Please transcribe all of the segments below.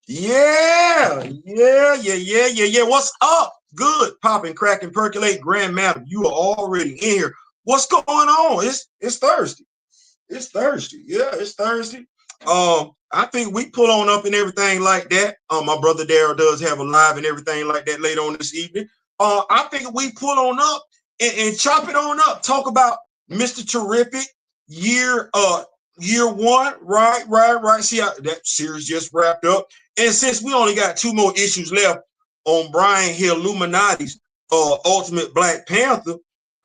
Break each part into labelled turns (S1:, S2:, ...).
S1: Yeah. What's up? Good. Popping, cracking, percolate, grand madam. You are already in here. What's going on? It's Thursday. It's Thursday. Yeah, it's Thursday. I think we pull on up and everything like that. My brother Dora does have a live and everything like that later on this evening. I think we pull on up and chop it on up. Talk about Mr. Terrific year one. Right. See how that series just wrapped up. And since we only got 2 more issues left on Brian Hill Illuminati's Ultimate Black Panther,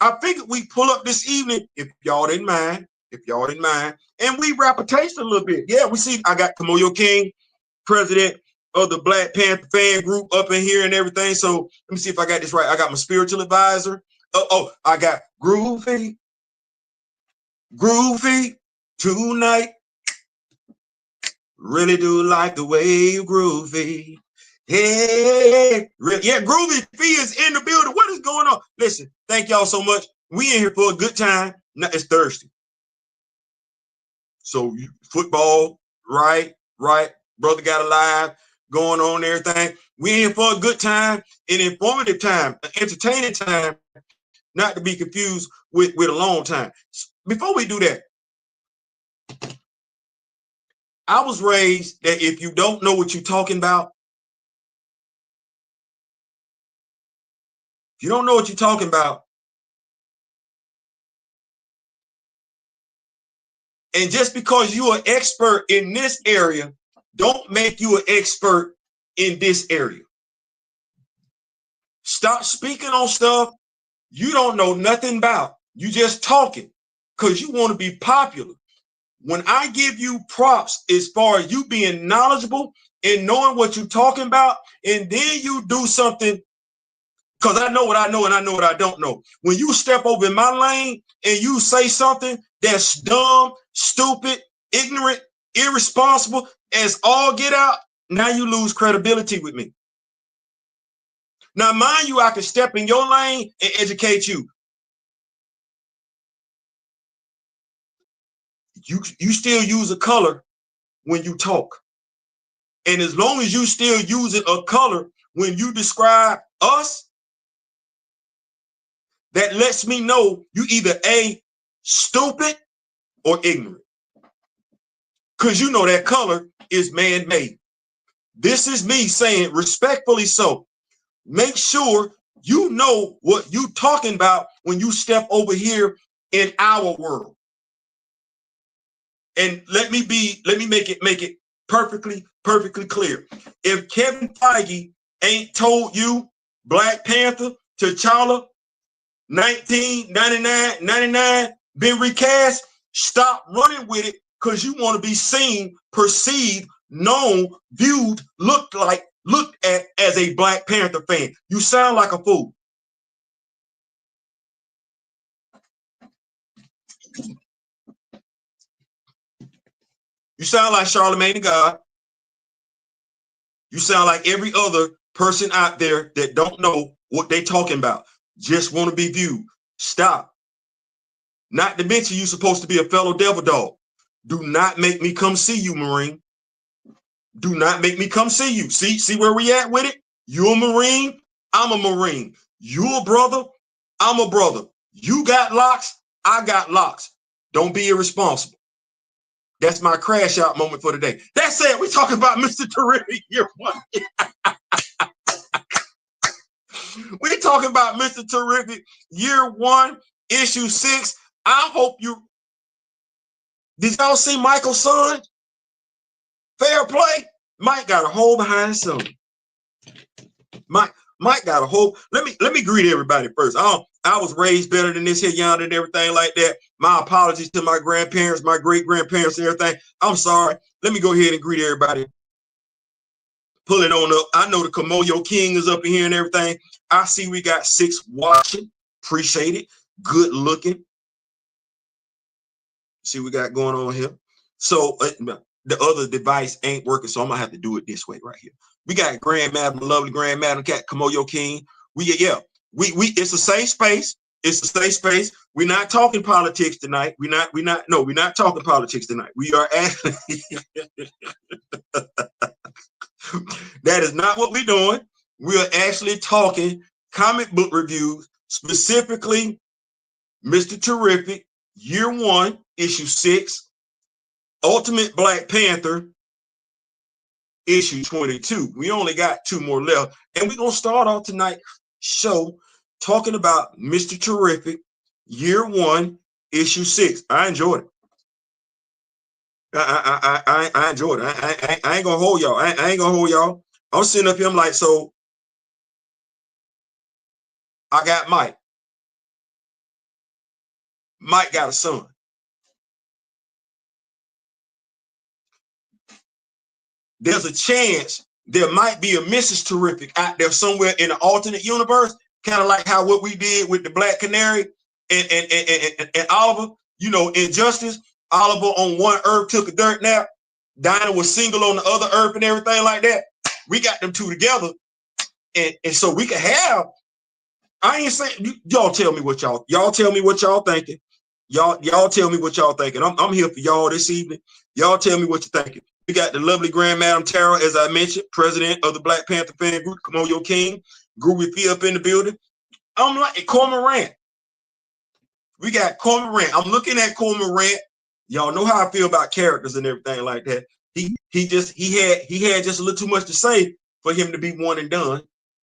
S1: I figured we pull up this evening, if y'all didn't mind, and we wrap a taste a little bit. Yeah, we see I got Kimoyo King, president of the Black Panther fan group up in here and everything. So let me see if I got this right. I got my spiritual advisor. I got Groovy tonight. Really do like the way you groovy. Hey, yeah, Groovy Fee is in the building. What is going on? Listen, thank y'all so much. We in here for a good time. Now, it's Thursday. So football, right. Brother got a live going on and everything. We in here for a good time, an informative time, an entertaining time, not to be confused with a long time. Before we do that, I was raised that if you don't know what you're talking about, if you don't know what you're talking about, and just because you're an expert in this area, don't make you an expert in this area. Stop speaking on stuff you don't know nothing about. You just talking because you want to be popular. When I give you props as far as you being knowledgeable and knowing what you're talking about, and then you do something, because I know what I know and I know what I don't know. When you step over in my lane and you say something that's dumb, stupid, ignorant, irresponsible as all get out, now you lose credibility with me. Now, mind you, I can step in your lane and educate you. You still use a color when you talk. And as long as you still using a color when you describe us, that lets me know you either A, stupid or ignorant. Because you know that color is man-made. This is me saying respectfully so. Make sure you know what you talking about when you step over here in our world. And let me make it perfectly clear. If Kevin Feige ain't told you Black Panther, T'Challa, 1999 been recast, stop running with it because you want to be seen, perceived, known, viewed, looked at as a Black Panther fan. You sound like a fool. You sound like Charlemagne the God. You sound like every other person out there that don't know what they talking about. Just want to be viewed. Stop. Not to mention you're supposed to be a fellow devil dog. Do not make me come see you, Marine. Do not make me come see you. See where we at with it? You're a Marine. I'm a Marine. You a brother. I'm a brother. You got locks. I got locks. Don't be irresponsible. That's my crash out moment for today. That said, we talking about Mr. Terrific year one. We talking about Mr. Terrific year one, issue 6. I hope you. Did y'all see Michael's son? Fair play. Mike got a hole behind his son. Mike got a hole. Let me greet everybody first. I was raised better than this here, yonder, and everything like that. My apologies to my grandparents, my great-grandparents, and everything. I'm sorry. Let me go ahead and greet everybody. Pull it on up. I know the Kimoyo King is up in here and everything. I see we got 6 watching. Appreciate it. Good looking. See what we got going on here. So the other device ain't working, so I'm gonna have to do it this way right here. We got Grand Madam, lovely Grand Madam Cat, Kimoyo King. We it's a safe space. It's a safe space. We're not talking politics tonight. We're not talking politics tonight. We are actually That is not what we're doing. We're actually talking comic book reviews, specifically Mr. Terrific, Year 1, Issue 6, Ultimate Black Panther, Issue 22. We only got 2 more left. And we're going to start off tonight's show talking about Mr. Terrific, Year 1, Issue 6. I enjoyed it. I enjoyed it. I ain't gonna hold y'all. I ain't gonna hold y'all. I'm sitting up here. I'm like, so I got Mike. Mike got a son. There's a chance there might be a Mrs. Terrific out there somewhere in an alternate universe, kind of like how what we did with the Black Canary and Oliver. You know, Injustice. Oliver on one earth took a dirt nap. Dinah was single on the other earth and everything like that. We got them 2 together, and so we can have. I ain't saying y'all tell me what y'all tell me what y'all thinking. Y'all tell me what y'all thinking. I'm here for y'all this evening. Y'all tell me what you're thinking. We got the lovely Grand Madam Tara, as I mentioned, president of the Black Panther fan group, Kimoyo King, Groovy P up in the building. I'm like Cormorant. We got Cormorant. I'm looking at Cormorant. Y'all know how I feel about characters and everything like that. He had just a little too much to say for him to be one and done.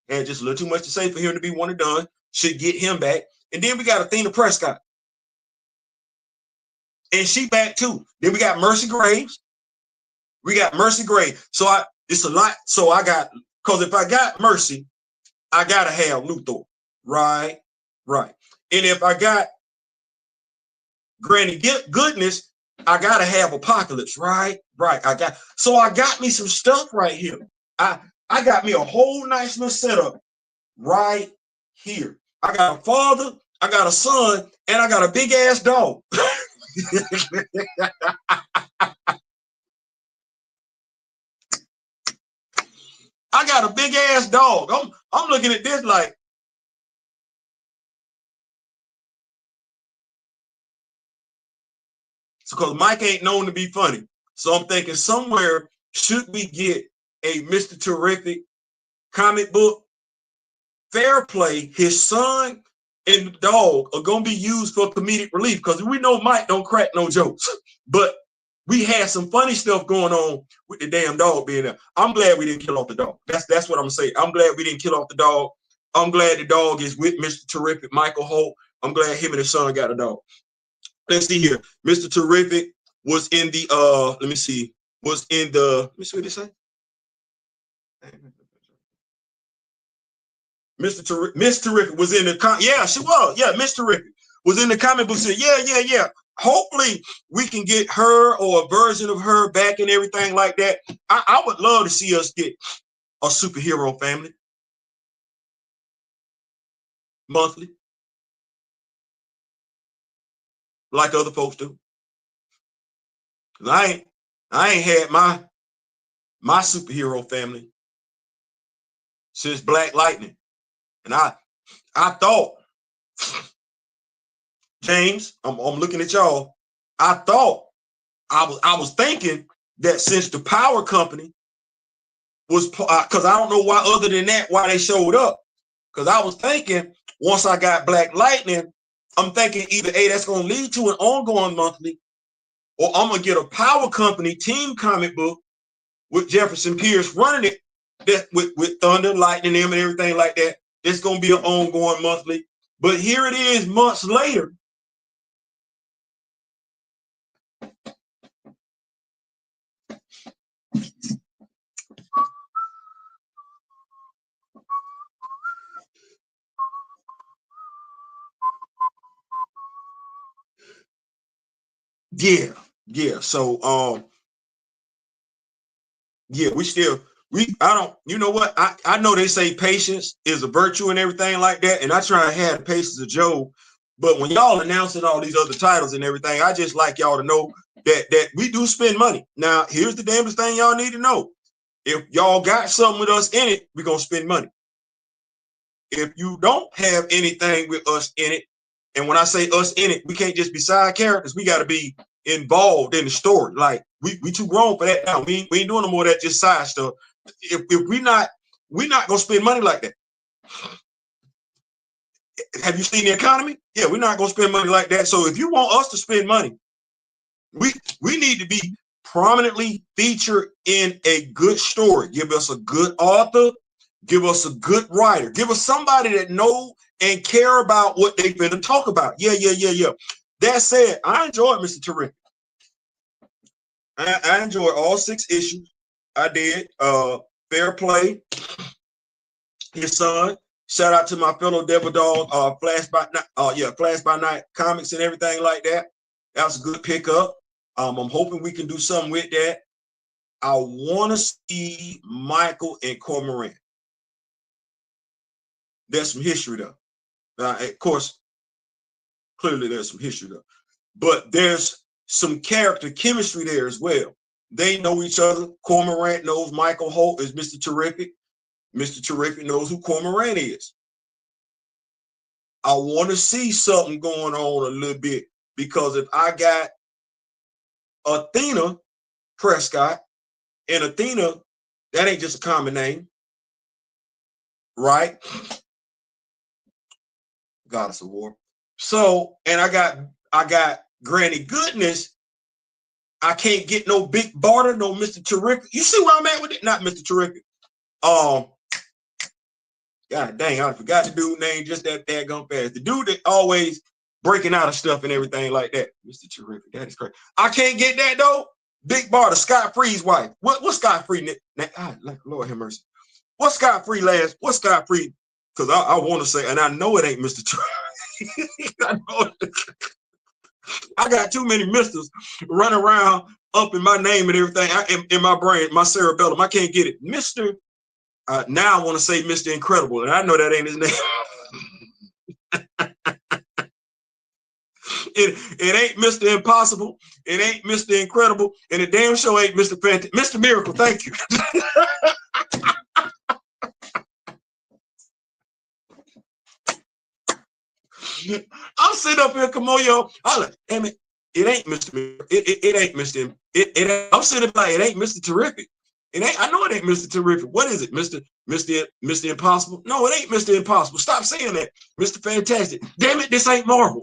S1: Had just a little too much to say for him to be one and done. Should get him back. And then we got Athena Prescott. And she back too. Then we got Mercy Graves. So it's a lot. So I got, because if I got Mercy, I gotta have Luthor. Right. And if I got Granny Goodness, I gotta have Apocalypse, right? I got me some stuff right here. I got me a whole nice little setup right here. I got a father, I got a son, and I got a big ass dog. I got a big ass dog. I'm looking at this like, because Mike ain't known to be funny. So I'm thinking somewhere should we get a Mr. Terrific comic book? Fair play, his son and the dog are gonna be used for comedic relief, because we know Mike don't crack no jokes. But we had some funny stuff going on with the damn dog being there. I'm glad we didn't kill off the dog. That's what I'm saying. I'm glad we didn't kill off the dog. I'm glad the dog is with Mr. Terrific, Michael Holt. I'm glad him and his son got a dog. Let's see here. Mr. Terrific was in the let me see what they say. Miss Terrific was in the she was. Yeah, Miss Terrific was in the comic book. Said, yeah. Hopefully we can get her or a version of her back and everything like that. I would love to see us get a superhero family monthly, like other folks do. I ain't had my superhero family since Black Lightning. And I thought, James, I'm looking at y'all. I thought I was thinking that since the power company was, because I don't know why other than that why they showed up. Because I was thinking once I got Black Lightning, I'm thinking either that's going to lead to an ongoing monthly, or I'm gonna get a power company team comic book with Jefferson Pierce running it, that with Thunder, Lightning, them and everything like that. It's gonna be an ongoing monthly. But here it is months later. Yeah. So yeah, you know what? I know they say patience is a virtue and everything like that, and I try to have the patience of Job. But when y'all announcing all these other titles and everything, I just like y'all to know that we do spend money. Now, here's the damnest thing y'all need to know. If y'all got something with us in it, we're gonna spend money. If you don't have anything with us in it, and when I say us in it, we can't just be side characters, we gotta be involved in the story. Like we too grown for that now. We ain't doing no more of that just side stuff. if we're not gonna spend money like that. Have you seen the economy? Yeah, we're not gonna spend money like that. So if you want us to spend money, we need to be prominently featured in a good story. Give us a good author, give us a good writer, give us somebody that know and care about what they finna talk about. Yeah. That said, I enjoyed Mr. Terrific. I enjoyed all 6 issues. I did. Fair play. His son. Shout out to my fellow Devil Dog, Flash by Night comics and everything like that. That was a good pickup. I'm hoping we can do something with that. I want to see Michael and Cormoran. There's some history though. Of course, clearly there's some history though. But there's some character chemistry there as well. They know each other. Cormoran knows Michael Holt is Mr. Terrific. Mr. Terrific knows who Cormoran is. I want to see something going on a little bit, because if I got Athena Prescott, and Athena, that ain't just a common name, right? Goddess of War. So, and I got Granny Goodness. I can't get no Big Barter, no Mr. Terrific. You see where I'm at with it? Not Mr. Terrific. God dang, I forgot the dude's name just that daggone fast. The dude that always breaking out of stuff and everything like that. Mr. Terrific. That is crazy. I can't get that though. Big Barter, Scott Free's wife. What's Scott Free? Lord have mercy. What's Scott Free last? What's Scott Free? Because I want to say, and I know it ain't Mr. Terrific. I got too many misters running around up in my name and everything. In my brain, my cerebellum. I can't get it. Mr. Now I want to say Mr. Incredible, and I know that ain't his name. It ain't Mr. Impossible. It ain't Mr. Incredible, and it damn sure ain't Mr. Fantastic. Mr. Miracle, thank you. I'm sitting up here, Kimoyo. I'm like, damn it, it ain't Mr. Miracle. It ain't Mr. I'm sitting like, it ain't Mr. Terrific. It ain't. I know it ain't Mr. Terrific. What is it, Mr. Impossible? No, it ain't Mr. Impossible. Stop saying that, Mr. Fantastic. Damn it, this ain't Marvel.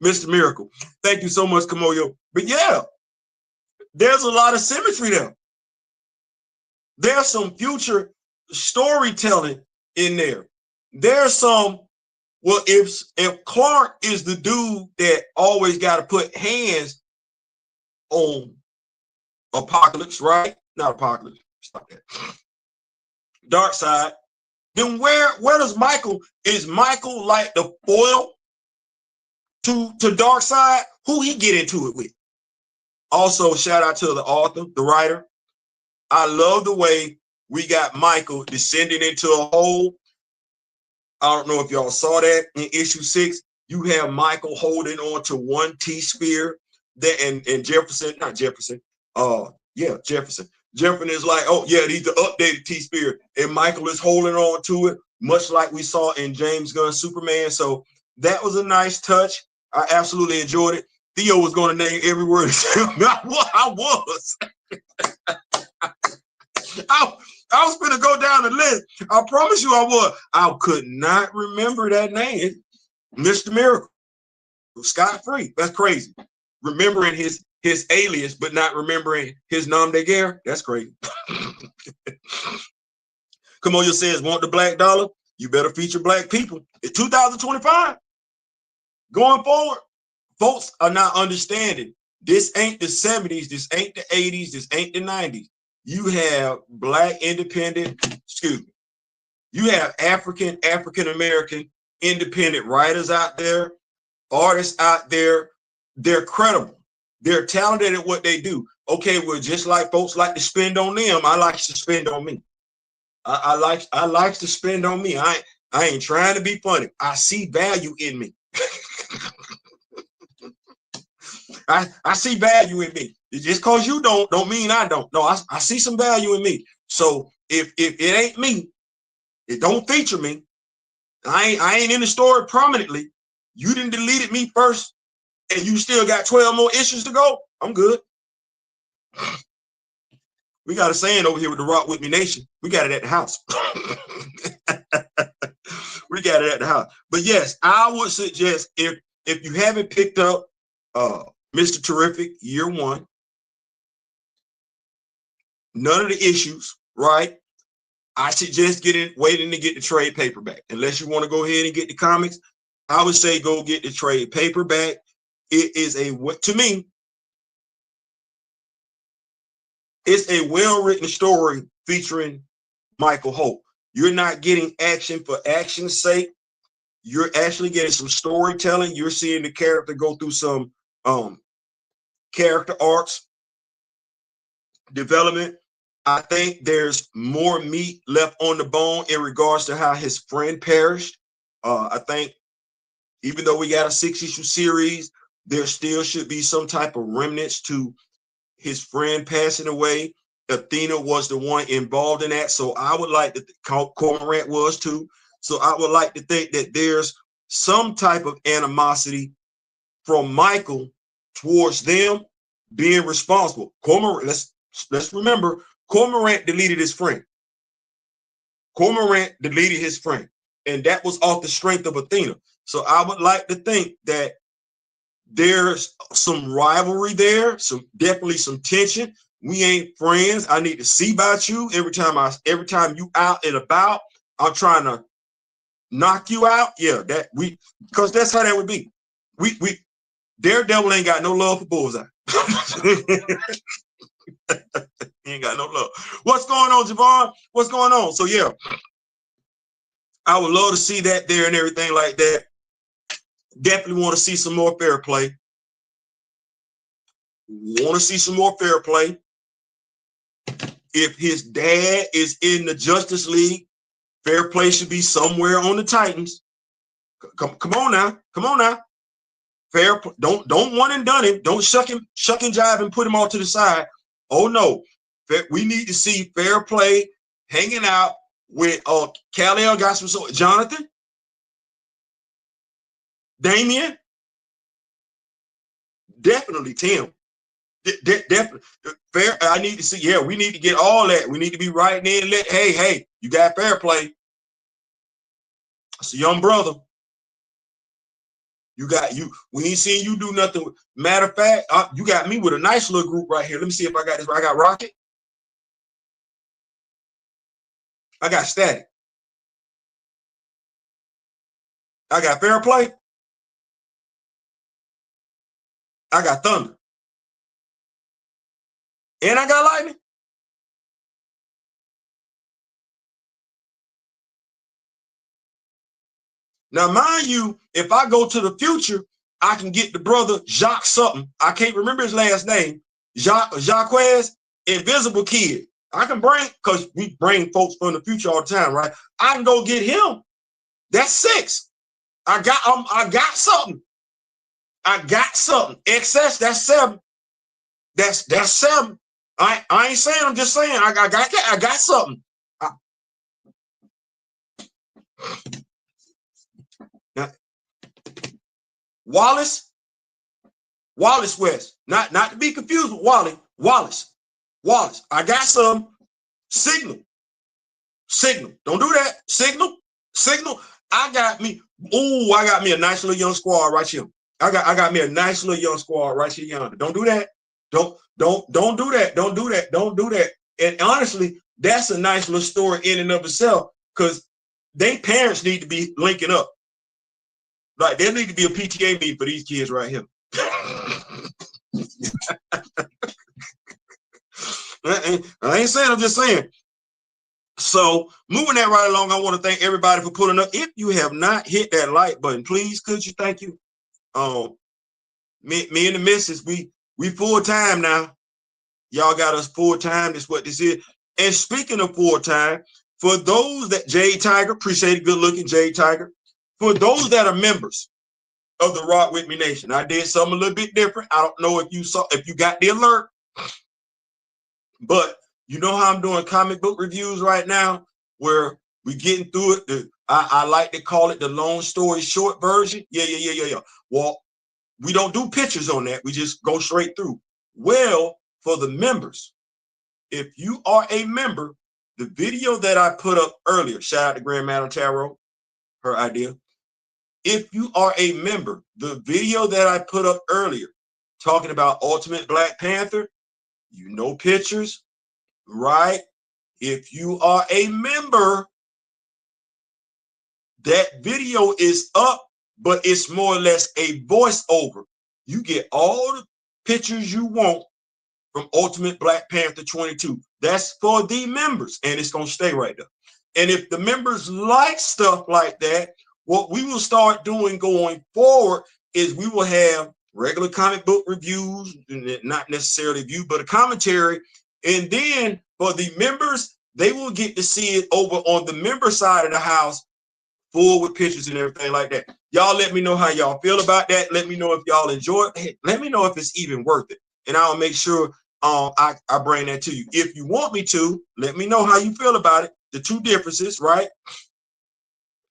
S1: Mr. Miracle. Thank you so much, Kimoyo. But yeah, there's a lot of symmetry there. There's some future storytelling in there. There's some, well, if Clark is the dude that always got to put hands on Apocalypse, right? Not Apocalypse. Stop that. Darkseid. Then where does Michael? Is Michael like the foil to Darkseid? Who he get into it with? Also, shout out to the author, the writer. I love the way we got Michael descending into a hole. I don't know if y'all saw that in issue 6. You have Michael holding on to one T-spear. And Jefferson, not Jefferson. Jefferson. Jefferson is like, oh yeah, these are updated T-spear, and Michael is holding on to it, much like we saw in James Gunn's Superman. So that was a nice touch. I absolutely enjoyed it. Theo was going to name every word. I was. I was going to go down the list. I promise you I was. I could not remember that name. Mr. Miracle. Scott Free. That's crazy. Remembering his alias, but not remembering his nom de guerre. That's crazy. Kimoyo says, want the black dollar? You better feature black people. It's 2025. Going forward, folks are not understanding. This ain't the 70s. This ain't the 80s. This ain't the 90s. You have black independent, you have African-American independent writers out there, artists out there. They're credible. They're talented at what they do. Okay, well, just like folks like to spend on them, I like to spend on me. I like to spend on me. I ain't trying to be funny. I see value in me. I see value in me. Just because you don't mean I don't. No, I see some value in me. So if it ain't me, it don't feature me. I ain't in the story prominently. You didn't deleted me first, and you still got 12 more issues to go. I'm good. We got a saying over here with the Rock With Me Nation. We got it at the house. We got it at the house. But yes, I would suggest if you haven't picked up Mr. Terrific Year 1, none of the issues, right? I suggest waiting to get the trade paperback. Unless you want to go ahead and get the comics, I would say go get the trade paperback. It is to me, it's a well-written story featuring Michael Holt. You're not getting action for action's sake. You're actually getting some storytelling. You're seeing the character go through some character arcs, development. I think there's more meat left on the bone in regards to how his friend perished. I think even though we got a 6-issue series, there still should be some type of remnants to his friend passing away. Athena was the one involved in that. So I would like to Cormorant was too. So I would like to think that there's some type of animosity from Michael towards them being responsible. Cormorant, let's remember, Cormorant deleted his friend. Cormorant deleted his friend. And that was off the strength of Athena. So I would like to think that there's some rivalry there, definitely some tension. We ain't friends. I need to see about you every time you out and about. I'm trying to knock you out. Yeah, because that's how that would be. We Daredevil ain't got no love for Bullseye. He ain't got no love. What's going on, Javon? What's going on? So yeah, I would love to see that there and everything like that. Definitely want to see some more fair play. Want to see some more fair play. If his dad is in the Justice League, fair play should be somewhere on the Titans. Come on now. Come on now. Fair play. Don't one and done him. Don't shuck and jive and put him all to the side. Oh no. We need to see fair play hanging out with Kal-El got some Jonathan, Damian, definitely Tim. Definitely fair. I need to see. Yeah, we need to get all that. We need to be right there and hey, you got fair play. It's a young brother. We ain't seen you do nothing. Matter of fact, you got me with a nice little group right here. Let me see if I got this. I got Rocket. I got Static. I got fair play. I got Thunder. And I got Lightning. Now, mind you, if I go to the future, I can get the brother Jacques something. I can't remember his last name. Jacques, Invisible Kid. I can bring, because we bring folks from the future all the time, right? I can go get him. That's 6. I got something. I got something. Excess, that's 7. That's 7. I ain't saying, I'm just saying I got something. Wallace West. Not to be confused with Wally. Wallace. I got some. Signal. Don't do that. Signal. I got me a nice little young squad right here. I got me a nice little young squad right here yonder. Don't do that. Don't do that. Don't do that. And honestly, that's a nice little story in and of itself, because they parents need to be linking up. Like, there need to be a PTA meeting for these kids right here. I ain't saying, I'm just saying. So moving that right along, I want to thank everybody for pulling up. If you have not hit that like button, please, could you? Thank you. Me and the missus, we full time now. Y'all got us full time. That's what this is. And speaking of full time, for those that Jade Tiger, appreciate it, good looking Jade Tiger. For those that are members of the Rock With Me Nation, I did something a little bit different. I don't know if you got the alert, but you know how I'm doing comic book reviews right now, where we getting through it. I like to call it the long story short version. Yeah. Well, we don't do pictures on that. We just go straight through. Well, for the members, if you are a member, the video that I put up earlier, shout out to Grand Madam Tarot, her idea. If you are a member, the video that I put up earlier talking about Ultimate Black Panther, you know pictures, right? If you are a member, that video is up, but it's more or less a voiceover. You get all the pictures you want from Ultimate Black Panther 22. That's for the members, and it's going to stay right there. And if the members like stuff like that, what we will start doing going forward is we will have regular comic book reviews, not necessarily view, but a commentary. And then for the members, they will get to see it over on the member side of the house, full with pictures and everything like that. Y'all let me know how y'all feel about that. Let me know if y'all enjoy it. Let me know if it's even worth it. And I'll make sure I bring that to you. If you want me to, let me know how you feel about it. The two differences, right?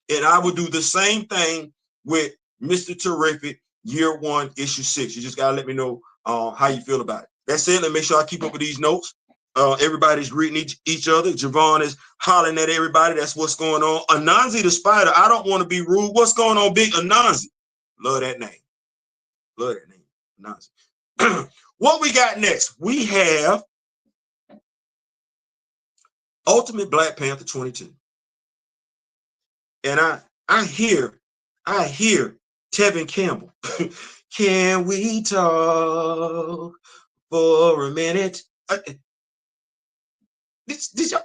S1: And I will do the same thing with Mr. Terrific Year 1, Issue 6. You just got to let me know how you feel about it. That's it. Let me make sure I keep up with these notes. Everybody's greeting each other. Javon is hollering at everybody. That's what's going on. Anansi the Spider. I don't want to be rude. What's going on, Big Anansi? Love that name. Love that name. Anansi. What we got next? We have Ultimate Black Panther 22. And I hear Tevin Campbell. Can we talk for a minute? Did y'all?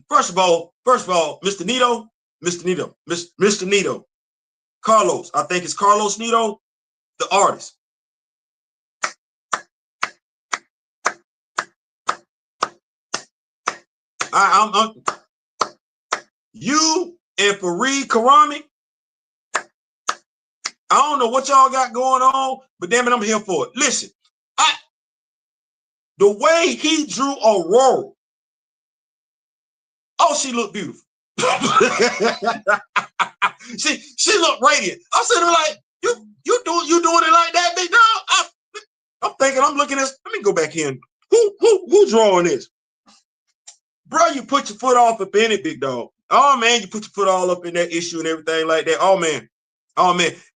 S1: First of all, Mr. Nito, Carlos. I think it's Carlos Nito, the artist. I'm you and Fareed Karami. I don't know what y'all got going on, but damn it, I'm here for it. Listen, the way he drew Aurora, oh, she looked beautiful. she looked radiant. I'm sitting there like, you doing it like that, big dog? I'm thinking, I'm looking at. Let me go back in. Who drawing this? Bro, you put your foot off up in it, big dog. Oh man, you put your foot all up in that issue and everything like that. Oh man.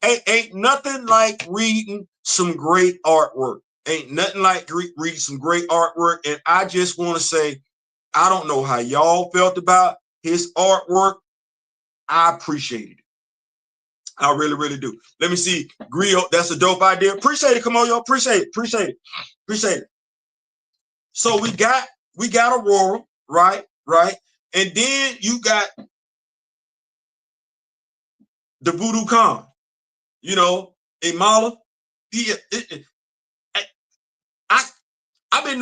S1: Ain't nothing like reading some great artwork. Ain't nothing like reading some great artwork. And I just want to say, I don't know how y'all felt about his artwork. I appreciate it. I really, really do. Let me see. Griot, that's a dope idea. Appreciate it, Kimoyo. Appreciate it. So we got Aurora, right? And then you got the Voodoo Khan, Imala. I've been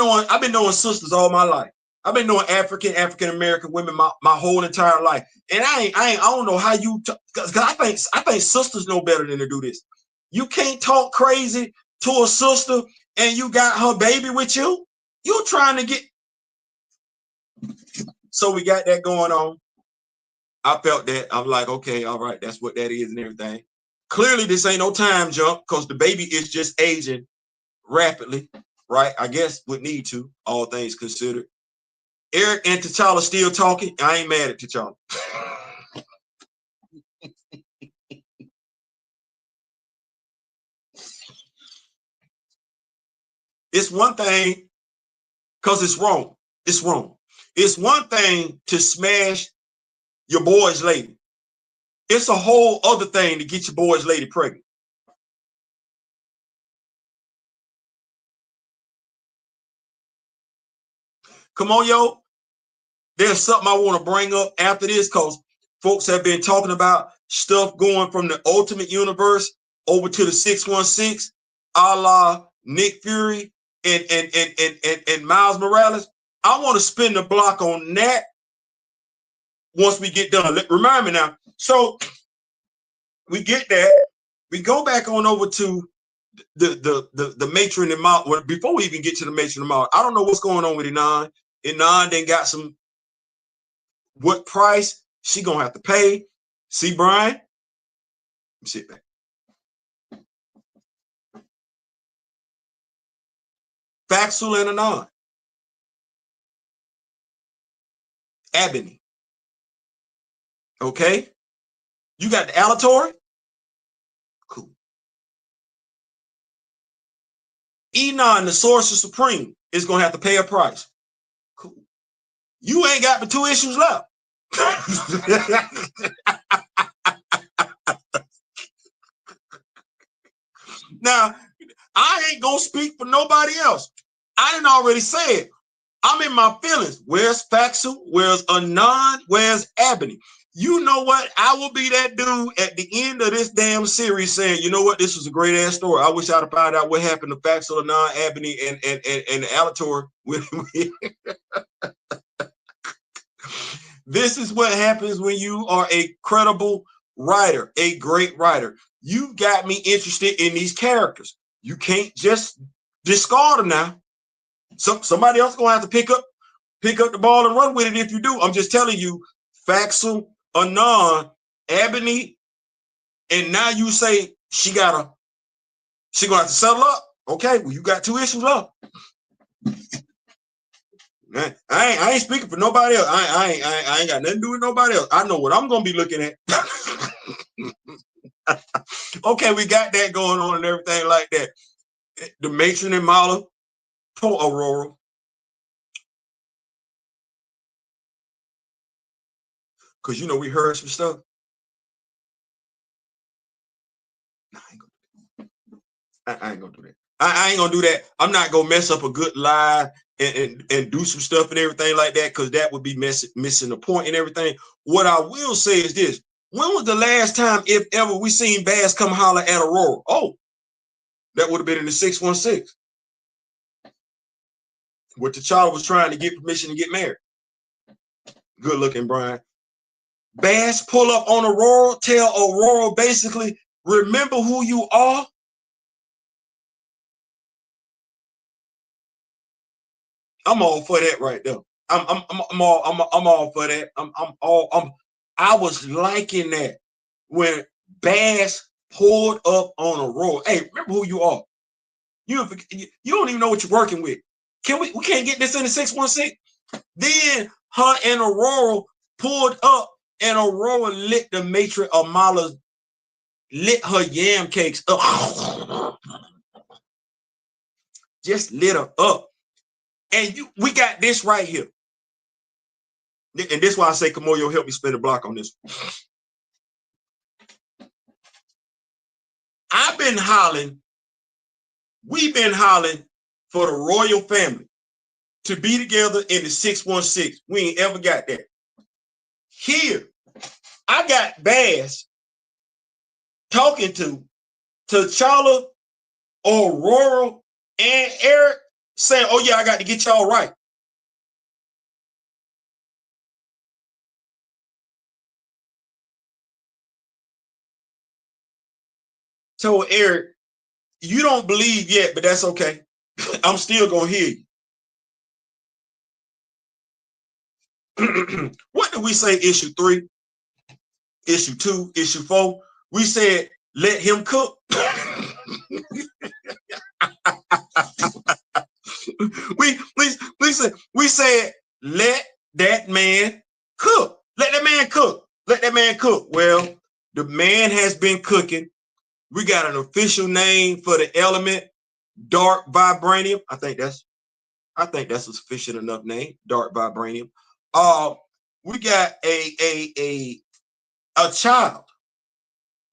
S1: knowing sisters all my life. I've been knowing African American women my whole entire life, and I don't know how you because I think sisters know better than to do this. You can't talk crazy to a sister and you got her baby with you. You trying to get. So we got that going on. I felt that. I'm like, okay, all right, that's what that is and everything. Clearly, this ain't no time jump because the baby is just aging rapidly, right? I guess would need to, all things considered. Eric and T'Challa still talking. I ain't mad at T'Challa. It's one thing because it's wrong. It's wrong. It's one thing to smash your boy's lady. It's a whole other thing to get your boy's lady pregnant. Come on, yo. There's something I want to bring up after this because folks have been talking about stuff going from the Ultimate Universe over to the 616, a la Nick Fury and Miles Morales. I want to spin the block on that once we get done. Remind me now. So we get that. We go back on over to the matron and Mal. Well, before we even get to the matron and Mal, I don't know what's going on with Inan. Inan then got some. What price she gonna have to pay? See, Brian? Let me sit back. Faxul and Anon. Ebony. Okay. You got the Alatory. Cool. Enon, the Sorcerer Supreme, is going to have to pay a price. Cool. You ain't got but 2 issues left. Now, I ain't going to speak for nobody else. I didn't already say it. I'm in my feelings. Where's Faxu? Where's Anon? Where's Ebony? You know what? I will be that dude at the end of this damn series saying, you know what? This was a great ass story. I wish I'd have found out what happened to Faxu, Anon, Ebony, and the Alator. This is what happens when you are a credible writer, a great writer. You've got me interested in these characters. You can't just discard them now. Somebody else gonna have to pick up the ball and run with it if you do. I'm just telling you, Faxu, Anon, Ebony, and now you say she gonna have to settle up. Okay, well, you got 2 issues up. I ain't speaking for nobody else. I ain't got nothing to do with nobody else. I know what I'm gonna be looking at. Okay, we got that going on and everything like that. The matron and Mala, poor Aurora. Because, you know, we heard some stuff. Nah, I ain't gonna do that. I ain't gonna do that. I'm not gonna mess up a good lie and do some stuff and everything like that, because that would be missing the point and everything. What I will say is this. When was the last time, if ever, we seen Bass come holler at Aurora? Oh, that would have been in the 616. Where T'Challa was trying to get permission to get married. Good looking, Brian. Bass pull up on Aurora, tell Aurora basically, remember who you are. I'm all for that right there. I'm all for that. I was liking that when Bass pulled up on Aurora. Hey, remember who you are. You don't even know what you're working with. We can't get this in the 616. Then her and Aurora pulled up, and Aurora lit the matron Amala, lit her yam cakes up. Just lit her up. And we got this right here. And this is why I say Kimoyo help me spin the block on this. I've been hollering, we've been hollering for the royal family to be together in the 616. We ain't ever got that. Here, I got Bass talking to T'Challa, Aurora, and Eric saying, oh yeah, I got to get y'all right. Told Eric, you don't believe yet, but that's okay. I'm still gonna hear you. What did we say? Issue 3, issue 2, issue 4. We said let him cook. we said let that man cook. Let that man cook. Let that man cook. Well, the man has been cooking. We got an official name for the element, dark vibranium. I think that's a sufficient enough name, dark vibranium. We got a child.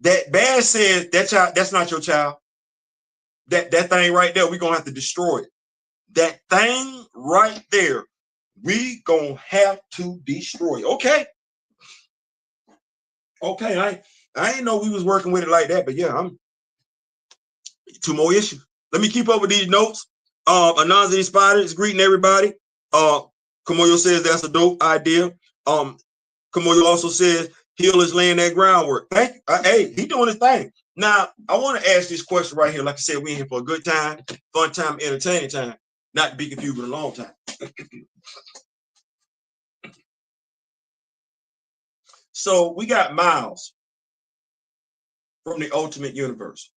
S1: That Bass says that child, that's not your child. That thing right there, we're gonna have to destroy it. That thing right there, we gonna have to destroy. Okay. I didn't know we was working with it like that, but yeah, I'm 2 more issues. Let me keep up with these notes. Anansi Spider is greeting everybody. Kimoyo says that's a dope idea. Kimoyo also says Hill is laying that groundwork. Thank you. Hey, he doing his thing. Now, I want to ask this question right here. Like I said, we're in here for a good time, fun time, entertaining time, not to be confused with a long time. So we got Miles from the Ultimate Universe.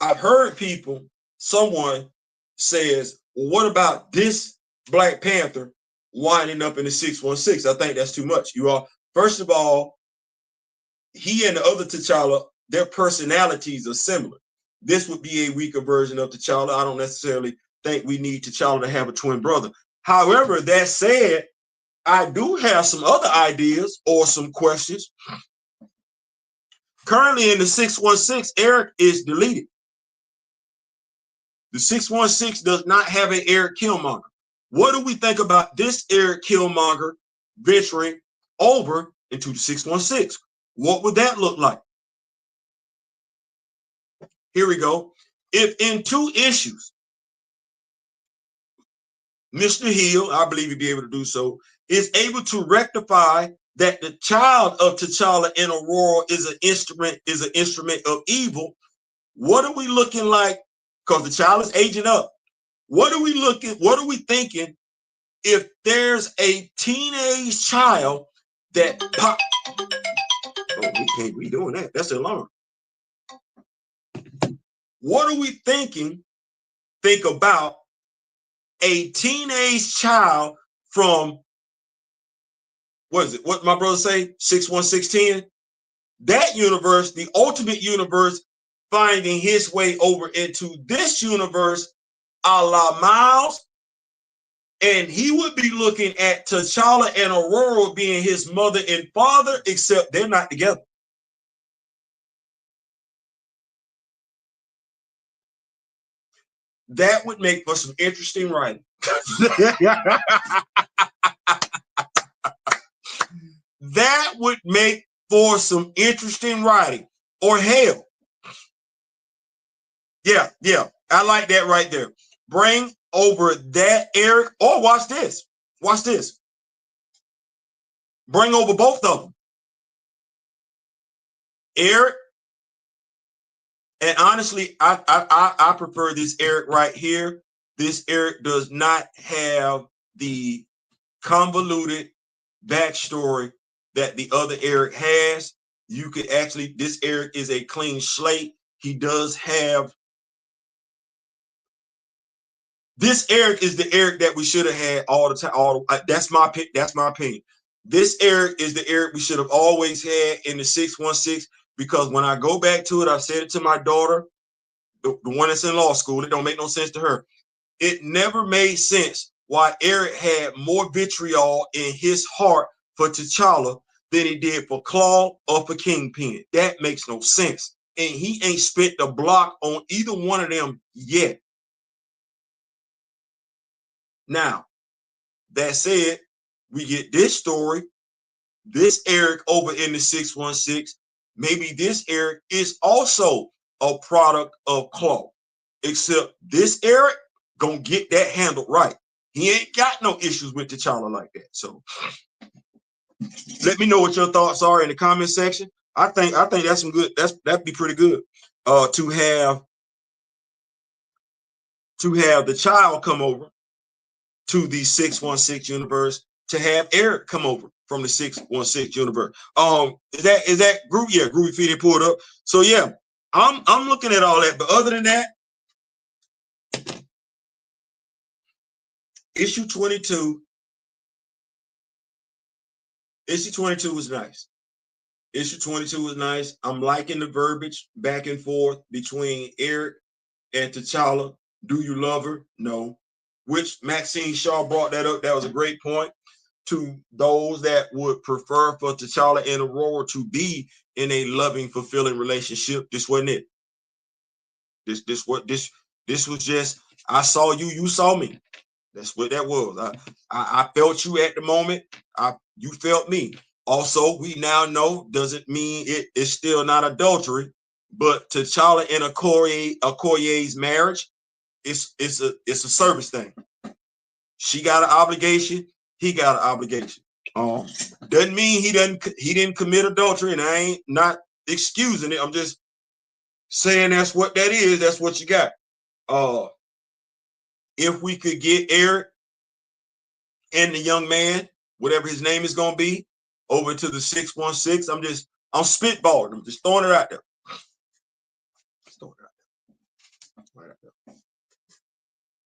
S1: I've heard people, someone says, well, what about this Black Panther winding up in the 616? I think that's too much. You all, first of all, he and the other T'Challa, their personalities are similar. This would be a weaker version of T'Challa. I don't necessarily think we need T'Challa to have a twin brother. However, that said, I do have some other ideas or some questions. Currently in the 616, Eric is deleted. The 616 does not have an Eric Killmonger. What do we think about this Eric Killmonger venturing over into the 616? What would that look like? Here we go. If in 2 issues, Mr. Hill, I believe he'd be able to do so, is able to rectify that the child of T'Challa and Aurora is an instrument of evil, what are we looking like? Because the child is aging up. What are we thinking if there's a teenage child that pop? Oh, we can't be doing that. That's an alarm. What are we thinking? Think about a teenage child from, what is it? What my brother say? 61610? That universe, the ultimate universe, finding his way over into this universe, a la Miles, and he would be looking at T'Challa and Aurora being his mother and father, except they're not together. That would make for some interesting writing. That would make for some interesting writing. Or hell. Yeah, I like that right there. Bring over that Eric, or watch this. Watch this. Bring over both of them. Eric, and honestly, I prefer this Eric right here. This Eric does not have the convoluted backstory that the other Eric has. You could actually, this Eric is a clean slate. He does have, this Eric is the Eric that we should have had all the time. That's my pick. That's my opinion. This Eric is the Eric we should have always had in the 616, because when I go back to it, I've said it to my daughter, the one that's in law school, it don't make no sense to her. It never made sense why Eric had more vitriol in his heart for T'Challa than he did for Claw or for Kingpin. That makes no sense. And he ain't spent the block on either one of them yet. Now, that said, we get this story, this Eric over in the 616. Maybe this Eric is also a product of Claw, except this Eric gonna get that handled right. He ain't got no issues with T'Challa like that. So let me know what your thoughts are in the comment section. I think that's some good. That'd be pretty good. To have the child come over to the 616 universe, to have Eric come over from the 616 universe. Is that group? Yeah, Groovy Feed pulled up. So yeah, I'm looking at all that. But other than that, issue 22 was nice. Issue 22 was nice. I'm liking the verbiage back and forth between Eric and T'Challa. Do you love her? No. Which Maxine Shaw brought that up. That was a great point. To those that would prefer for T'Challa and Aurora to be in a loving, fulfilling relationship, this wasn't it. This was just, I saw you, you saw me. That's what that was. I felt you at the moment. You felt me. Also, we now know doesn't mean it is still not adultery, but T'Challa and Okoye's marriage, it's a service thing. She got an obligation. He got an obligation. Doesn't mean he didn't commit adultery, and I ain't not excusing it. I'm just saying that's what that is. That's what you got. If we could get Eric and the young man, whatever his name is gonna be, over to the 616, I'm spitballing. I'm just throwing it out there.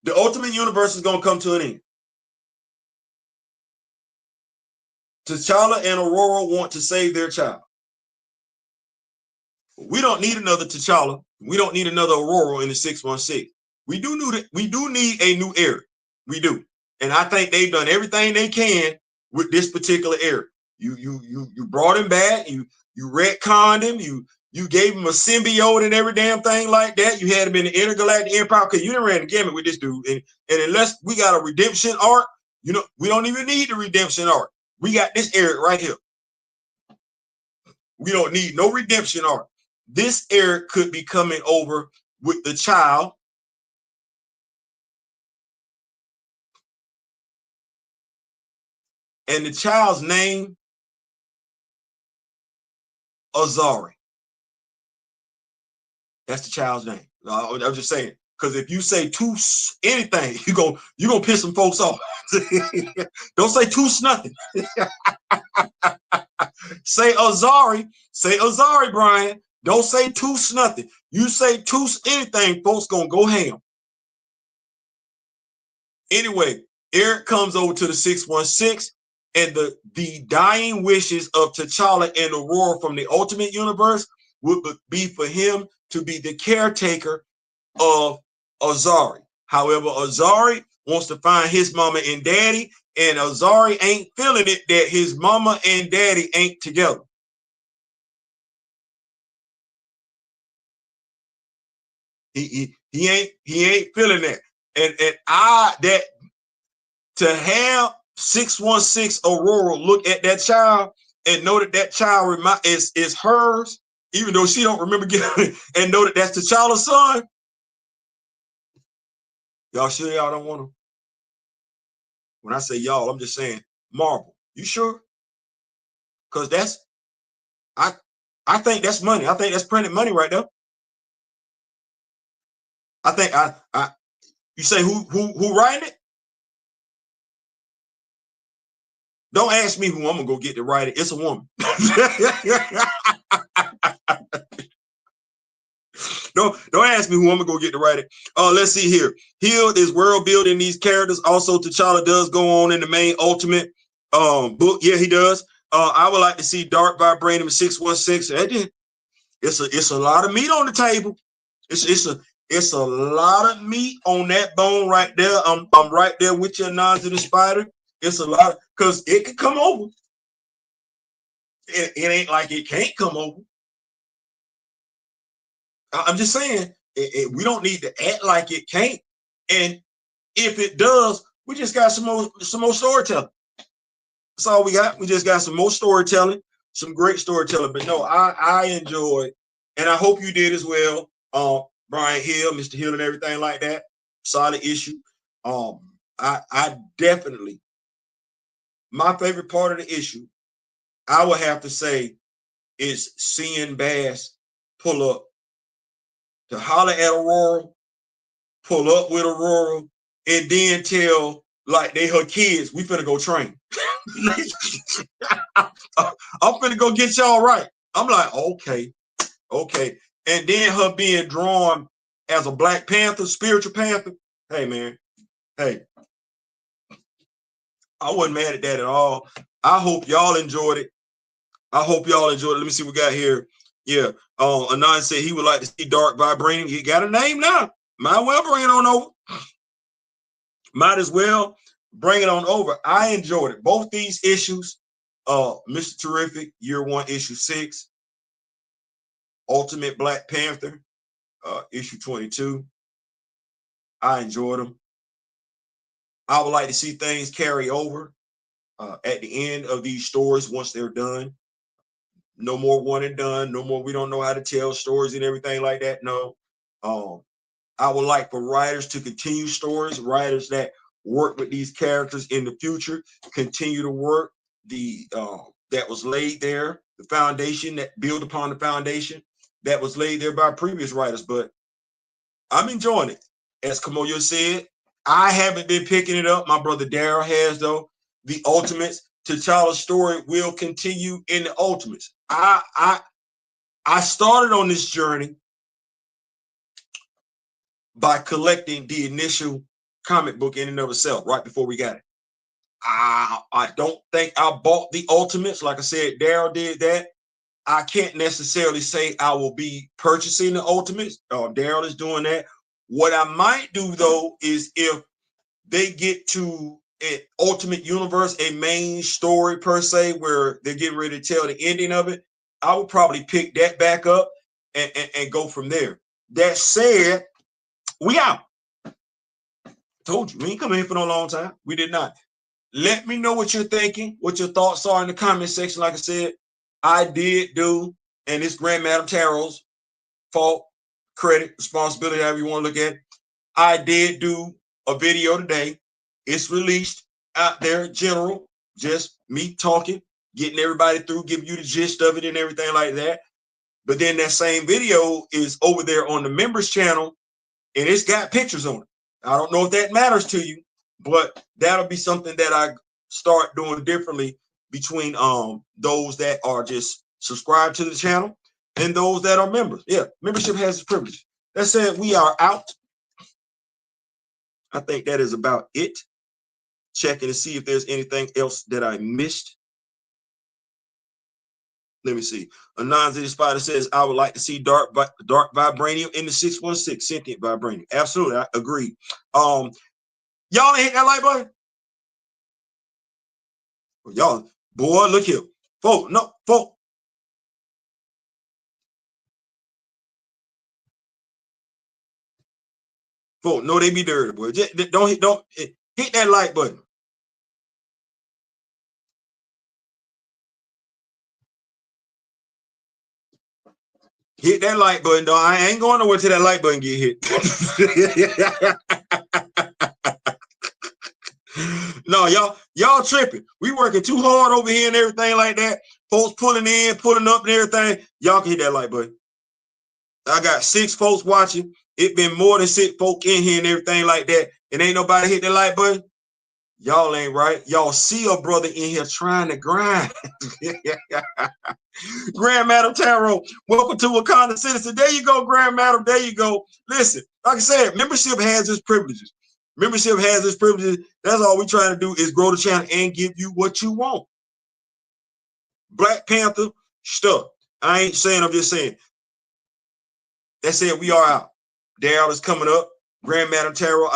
S1: The Ultimate Universe is going to come to an end. T'Challa and Aurora want to save their child. We don't need another T'Challa. We don't need another Aurora in the 616. We do need a new Eric. We do. And I think they've done everything they can with this particular Eric. You brought him back, you retconned him, you gave him a symbiote and every damn thing like that. You had him in the Intergalactic Empire because you didn't ran the gamut with this dude. And unless we got a redemption arc, we don't even need the redemption arc. We got this Eric right here. We don't need no redemption arc. This Eric could be coming over with the child. And the child's name, Azari. That's the child's name. I'm just saying, because if you say anything, you're gonna piss some folks off. Don't say nothing. Say Azari. Say Azari, Brian. Don't say nothing. You say anything, folks gonna go ham. Anyway, Eric comes over to the 616, and the dying wishes of T'Challa and Aurora from the Ultimate Universe would be for him to be the caretaker of Azari. However, Azari wants to find his mama and daddy, and Azari ain't feeling it that his mama and daddy ain't together. He ain't feeling that. And that to have 616 Aurora look at that child and know that child is hers, even though she don't remember getting and know that that's T'Challa's son. Y'all sure y'all don't want to? When I say y'all, I'm just saying Marvel. You sure? Because I think that's money. I think that's printed money right there. I think you say who writing it? Don't ask me who I'm gonna go get to write it. It's a woman. Don't ask me who I'm gonna go get to write it. Let's see here. Hill is world building these characters. Also, T'Challa does go on in the main Ultimate book. Yeah, he does. I would like to see Dark Vibranium 616. It's a lot of meat on the table. It's a lot of meat on that bone right there. I'm right there with you, Nas and the Spider. It's a lot because it could come over. It ain't like it can't come over. I'm just saying we don't need to act like it can't. And if it does, we just got some more storytelling. That's all we got. We just got some more storytelling, some great storytelling. But no, I enjoyed, and I hope you did as well. Brian Hill, Mr. Hill, and everything like that. Solid issue. I definitely, my favorite part of the issue, I would have to say, is seeing Bass pull up to holler at Aurora, pull up with Aurora, and then tell like they her kids, we finna go train. I'm finna go get y'all right. I'm like, okay. And then her being drawn as a Black Panther, spiritual Panther. Hey, man. Hey. I wasn't mad at that at all. I hope y'all enjoyed it. Let me see what we got here. Yeah. Anon said he would like to see Dark Vibranium. You got a name now. Might well bring it on over. Might as well bring it on over. I enjoyed it. Both these issues, Mr. Terrific, Year 1, Issue 6, Ultimate Black Panther, Issue 22. I enjoyed them. I would like to see things carry over at the end of these stories once they're done. No more one and done. No more we don't know how to tell stories and everything like that. No. I would like for writers to continue stories, writers that work with these characters in the future, continue to work that was laid there, the foundation that build upon the foundation that was laid there by previous writers. But I'm enjoying it. As Kimoyo said, I haven't been picking it up. My brother Dara has, though. The Ultimates, T'Challa's story will continue in the Ultimates. I started on this journey by collecting the initial comic book in and of itself right before we got it. I don't think I bought the Ultimates. Like I said, Daryl did that. I can't necessarily say I will be purchasing the Ultimates. Daryl is doing that. What I might do, though, is if they get to an Ultimate Universe, a main story per se, where they're getting ready to tell the ending of it, I would probably pick that back up and go from there. That said, we out. Told you, we ain't coming in for no long time. We did not. Let me know what you're thinking, what your thoughts are in the comment section. Like I said, I did do, and it's Grand Madam Tarot's fault, credit, responsibility, however you want to look at it. I did do a video today. It's released out there, general, just me talking, getting everybody through, giving you the gist of it and everything like that. But then that same video is over there on the members channel, and it's got pictures on it. I don't know if that matters to you, but that'll be something that I start doing differently between those that are just subscribed to the channel and those that are members. Yeah, membership has its privileges. That said, we are out. I think that is about it. Checking to see if there's anything else that I missed. Let me see. Anansi Spider says, I would like to see dark vibranium in the 616, sentient vibranium. Absolutely, I agree. Y'all ain't hit that like button? Y'all, boy, look here. Folk, no, folk. Folk, no, they be dirty, boy. Just, don't hit that like button. Hit that like button, though. I ain't going nowhere till that like button get hit. No, y'all tripping. We working too hard over here and everything like that. Folks pulling in, pulling up and everything. Y'all can hit that like button. I got 6 folks watching. It been more than 6 folk in here and everything like that. And ain't nobody hit the like button. Y'all ain't right. Y'all see a brother in here trying to grind. Grand Madam Tarot, welcome to Wakanda Citizen. There you go, Grand Madam. There you go. Listen, like I said, membership has its privileges. Membership has its privileges. That's all we're trying to do is grow the channel and give you what you want. Black Panther stuff. I ain't saying, I'm just saying. That's it. We are out. Daryl is coming up. Grand Madam Tarot,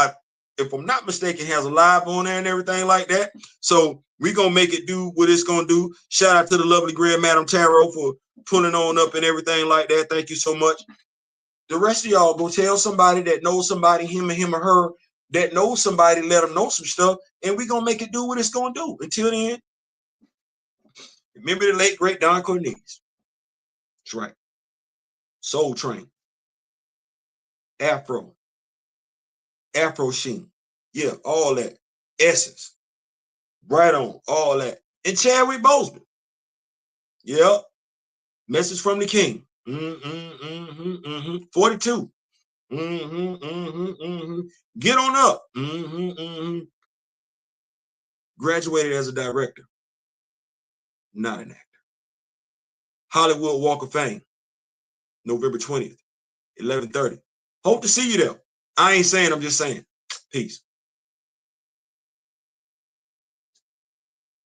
S1: if I'm not mistaken, has a live on there and everything like that. So we're going to make it do what it's going to do. Shout out to the lovely Grand Madam Tarot for pulling on up and everything like that. Thank you so much. The rest of y'all go tell somebody that knows somebody, him or her, that knows somebody, let them know some stuff, and we're going to make it do what it's going to do. Until then, remember the late, great Don Cornelius. That's right. Soul Train. Afro Sheen. Yeah, all that. Essence. Right on. All that. And Chadwick Boseman. Yep. Message from the King. 42. Get on up. Graduated as a director. Not an actor. Hollywood Walk of Fame. November 20th, 11:30. Hope to see you there. I ain't saying, I'm just saying. Peace.